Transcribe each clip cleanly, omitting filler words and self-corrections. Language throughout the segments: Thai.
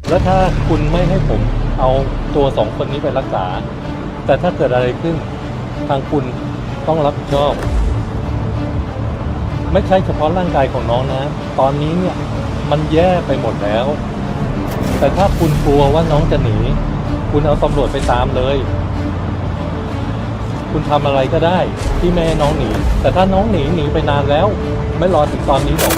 แล้วถ้าคุณไม่ให้ผมเอาตัวสองคนนี้ไปรักษาแต่ถ้าเกิดอะไรขึ้นทางคุณต้องรับผิดชอบไม่ใช่เฉพาะร่างกายของน้องนะตอนนี้เนี่ยมันแย่ไปหมดแล้วแต่ถ้าคุณกลัวว่าน้องจะหนีคุณเอาตำรวจไปตามเลยคุณทำอะไรก็ได้ที่ไม่ให้น้องหนีแต่ถ้าน้องหนีไปนานแล้วไม่รอถึงตอนนี้หรอก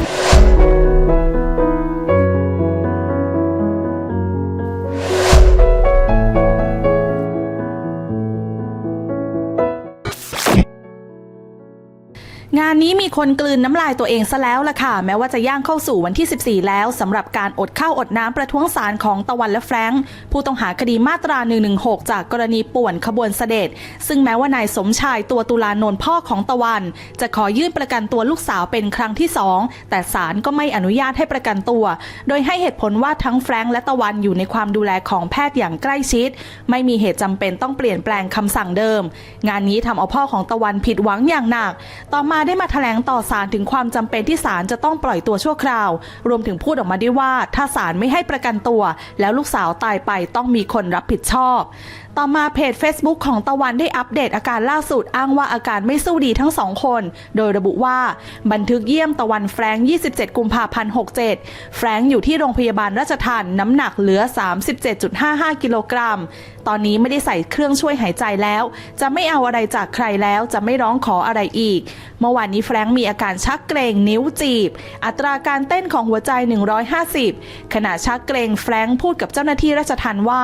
งานนี้มีคนกลืนน้ำลายตัวเองซะแล้วล่ะค่ะแม้ว่าจะย่างเข้าสู่วันที่ 14 แล้วสำหรับการอดข้าวอดน้ำประท้วงศาลของตะวันและแฟรงค์ผู้ต้องหาคดีมาตรา 116 จากกรณีป่วนขบวนเสด็จซึ่งแม้ว่านายสมชายตัวตุลานนท์พ่อของตะวันจะขอยื่นประกันตัวลูกสาวเป็นครั้งที่2แต่ศาลก็ไม่อนุญาตให้ประกันตัวโดยให้เหตุผลว่าทั้งแฟรงค์และตะวันอยู่ในความดูแลของแพทย์อย่างใกล้ชิดไม่มีเหตุจำเป็นต้องเปลี่ยนแปลงคำสั่งเดิมงานนี้ทำเอาพ่อของตะวันผิดหวังอย่างหนักต่อมาได้มาแถลงต่อศาลถึงความจำเป็นที่ศาลจะต้องปล่อยตัวชั่วคราวรวมถึงพูดออกมาด้วยว่าถ้าศาลไม่ให้ประกันตัวแล้วลูกสาวตายไปต้องมีคนรับผิดชอบต่อมาเพจ Facebook ของตะวันได้อัปเดตอาการล่าสุดอ้างว่าอาการไม่สู้ดีทั้ง2คนโดยระบุว่าบันทึกเยี่ยมตะวันแฟรงค์27 กุมภาพันธ์ 67แฟรงค์อยู่ที่โรงพยาบาลราชทัณฑ์น้ำหนักเหลือ 37.55 กิโลกรัมตอนนี้ไม่ได้ใส่เครื่องช่วยหายใจแล้วจะไม่เอาอะไรจากใครแล้วจะไม่ร้องขออะไรอีกเมื่อวานนี้แฟรงค์มีอาการชักเกร็งนิ้วจีบอัตราการเต้นของหัวใจ150ขณะชักเกร็งแฟรงค์พูดกับเจ้าหน้าที่ราชทัณฑ์ว่า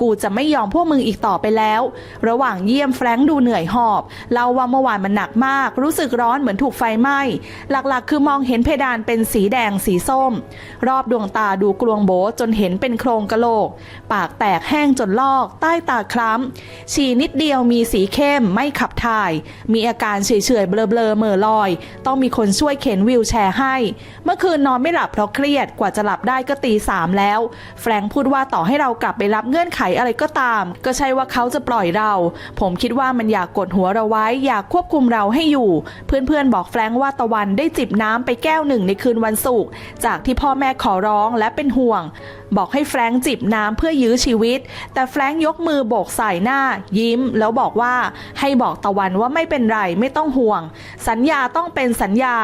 กูจะไม่ยอมพวกมึงอีกต่อไปแล้วระหว่างเยี่ยมแฟรงค์ดูเหนื่อยหอบเล่าว่าเมื่อวานมันหนักมากรู้สึกร้อนเหมือนถูกไฟไหม้หลักๆคือมองเห็นเพดานเป็นสีแดงสีส้มรอบดวงตาดูกลวงโบจนเห็นเป็นโครงกะโหลกปากแตกแห้งจนลอกใต้ตาคล้ำฉี่นิดเดียวมีสีเข้มไม่ขับถ่ายมีอาการเฉยๆเบลอๆเหม่อลอยต้องมีคนช่วยเข็นวีลแชร์ให้เมื่อคืนนอนไม่หลับเพราะเครียดกว่าจะหลับได้ก็ตี 3แล้วแฟรงค์พูดว่าต่อให้เรากลับไปรับเงื่อนไขอะไรก็ตามก็ใช่ว่าเขาจะปล่อยเราผมคิดว่ามันอยากกดหัวเราไว้อยากควบคุมเราให้อยู่เพื่อนๆบอกแฟรงค์ว่าตะวันได้จิบน้ำไปแก้วหนึ่งในคืนวันศุกร์จากที่พ่อแม่ขอร้องและเป็นห่วงบอกให้แฟรงค์จิบน้ำเพื่อยื้อชีวิตแต่แฟรงค์ยกมือโบกใส่หน้ายิ้มแล้วบอกว่าให้บอกตะวันว่าไม่เป็นไรไม่ต้องห่วงสัญญาต้องเป็นสัญญา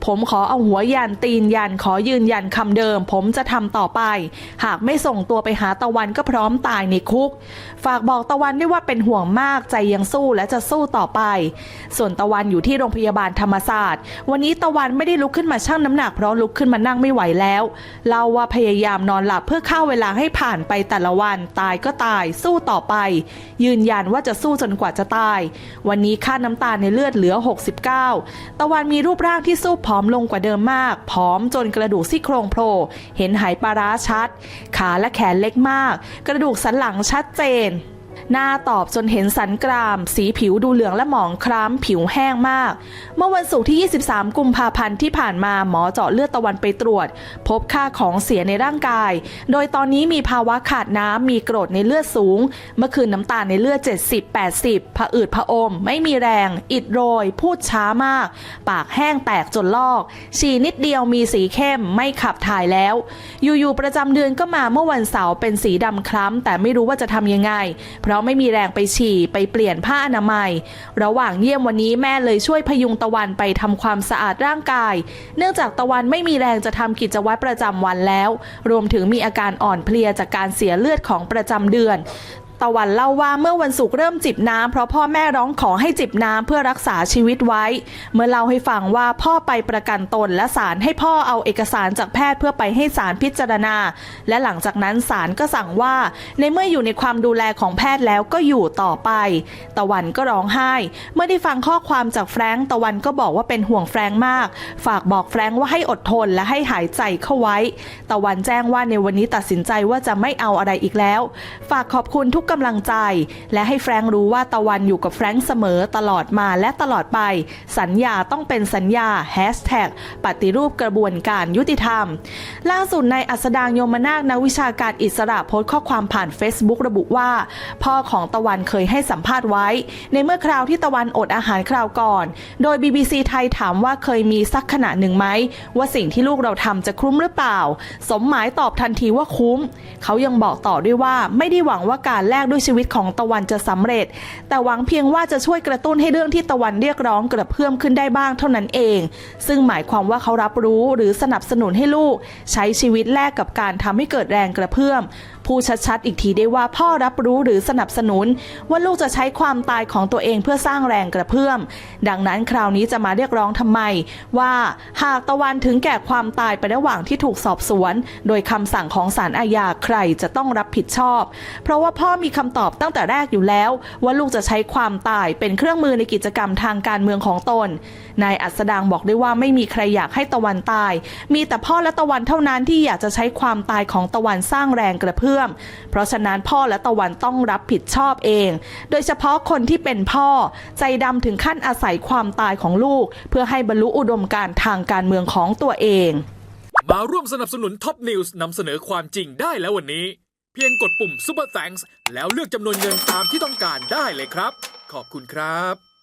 ผมขอเอาหัวยันตีนยันขอยืนยันคำเดิมผมจะทำต่อไปหากไม่ส่งตัวไปหาตะวันก็พร้อมตายในคุกฝากบอกตะวันด้วยว่าเป็นห่วงมากใจยังสู้และจะสู้ต่อไปส่วนตะวันอยู่ที่โรงพยาบาลธรรมศาสตร์วันนี้ตะวันไม่ได้ลุกขึ้นมาชั่งน้ำหนักเพราะลุกขึ้นมานั่งไม่ไหวแล้วเล่าว่าพยายามนอนหลับเพื่อฆ่าเวลาให้ผ่านไปแต่ละวันตายก็ตายสู้ต่อไปยืนยันว่าจะสู้จนกว่าจะตายวันนี้ค่าน้ำตาลในเลือดเหลือ69ตะวันมีรูปร่างที่สู้ผอมลงกว่าเดิมมากผอมจนกระดูกซี่โครงโผล่เห็นไหปลาร้าชัดขาและแขนเล็กมากกระดูกสันหลังชัดเจนหน้าตอบจนเห็นสันกรามสีผิวดูเหลืองและหมองคล้ำผิวแห้งมากเมื่อวันศุกร์ที่ 23 กุมภาพันธ์ที่ผ่านมาหมอเจาะเลือดตะวันไปตรวจพบค่าของเสียในร่างกายโดยตอนนี้มีภาวะขาดน้ำมีกรดในเลือดสูงเมื่อคืนน้ำตาลในเลือด70-80ผะอืดผะอมไม่มีแรงอิดโรยพูดช้ามากปากแห้งแตกจนลอกฉี่นิดเดียวมีสีเข้มไม่ขับถ่ายแล้วอยู่ๆประจำเดือนก็มาเมื่อวันเสาร์เป็นสีดำคล้ำแต่ไม่รู้ว่าจะทำยังไงเพราะไม่มีแรงไปฉี่ไปเปลี่ยนผ้าอนามัยระหว่างเยี่ยมวันนี้แม่เลยช่วยพยุงตะวันไปทำความสะอาดร่างกายเนื่องจากตะวันไม่มีแรงจะทำกิจวัตรประจำวันแล้วรวมถึงมีอาการอ่อนเพลียจากการเสียเลือดของประจำเดือนตะวันเล่าว่าเมื่อวันศุกร์เริ่มจิบน้ำเพราะพ่อแม่ร้องขอให้จิบน้ำเพื่อรักษาชีวิตไว้เมื่อเล่าให้ฟังว่าพ่อไปประกันตนและศาลให้พ่อเอาเอกสารจากแพทย์เพื่อไปให้ศาลพิจารณาและหลังจากนั้นศาลก็สั่งว่าในเมื่ออยู่ในความดูแลของแพทย์แล้วก็อยู่ต่อไปตะวันก็ร้องไห้เมื่อได้ฟังข้อความจากแฟรงค์ตะวันก็บอกว่าเป็นห่วงแฟรงค์มากฝากบอกแฟรงค์ว่าให้อดทนและให้หายใจเข้าไว้ตะวันแจ้งว่าในวันนี้ตัดสินใจว่าจะไม่เอาอะไรอีกแล้วฝากขอบคุณทุก กำลังใจและให้แฟรงค์รู้ว่าตะวันอยู่กับแฟรงค์เสมอตลอดมาและตลอดไปสัญญาต้องเป็นสัญญาปฏิรูปกระบวนการยุติธรรมล่าสุดนายอัสดาง ยมนาคนักวิชาการอิสระโพสต์ข้อความผ่าน Facebook ระบุว่าพ่อของตะวันเคยให้สัมภาษณ์ไว้ในเมื่อคราวที่ตะวันอดอาหารคราวก่อนโดย BBC ไทยถามว่าเคยมีสักขณะหนึ่งไหมว่าสิ่งที่ลูกเราทำจะคุ้มหรือเปล่าสมหมายตอบทันทีว่าคุ้มเขายังบอกต่อด้วยว่าไม่ได้หวังว่าการแลกด้วยชีวิตของตะวันจะสำเร็จแต่หวังเพียงว่าจะช่วยกระตุ้นให้เรื่องที่ตะวันเรียกร้องกระเพื่อมขึ้นได้บ้างเท่านั้นเองซึ่งหมายความว่าเขารับรู้หรือสนับสนุนให้ลูกใช้ชีวิตแลกกับการทำให้เกิดแรงกระเพื่อมพูดชัดๆอีกทีได้ว่าพ่อรับรู้หรือสนับสนุนว่าลูกจะใช้ความตายของตัวเองเพื่อสร้างแรงกระเพื่อมดังนั้นคราวนี้จะมาเรียกร้องทำไมว่าหากตะวันถึงแก่ความตายไประหว่างที่ถูกสอบสวนโดยคำสั่งของศาลอาญาใครจะต้องรับผิดชอบเพราะว่าพ่อมีคำตอบตั้งแต่แรกอยู่แล้วว่าลูกจะใช้ความตายเป็นเครื่องมือในกิจกรรมทางการเมืองของตนนายอัสดางบอกด้วยว่าไม่มีใครอยากให้ตะวันตายมีแต่พ่อและตะวันเท่านั้นที่อยากจะใช้ความตายของตะวันสร้างแรงกระเพื่อมเพราะฉะนั้นพ่อและตะวันต้องรับผิดชอบเองโดยเฉพาะคนที่เป็นพ่อใจดำถึงขั้นอาศัยความตายของลูกเพื่อให้บรรลุอุดมการณ์ทางการเมืองของตัวเองมาร่วมสนับสนุนท็อปนิวส์นำเสนอความจริงได้แล้ววันนี้เพียงกดปุ่ม Super Thanks แล้วเลือกจำนวนเงินตามที่ต้องการได้เลยครับขอบคุณครับ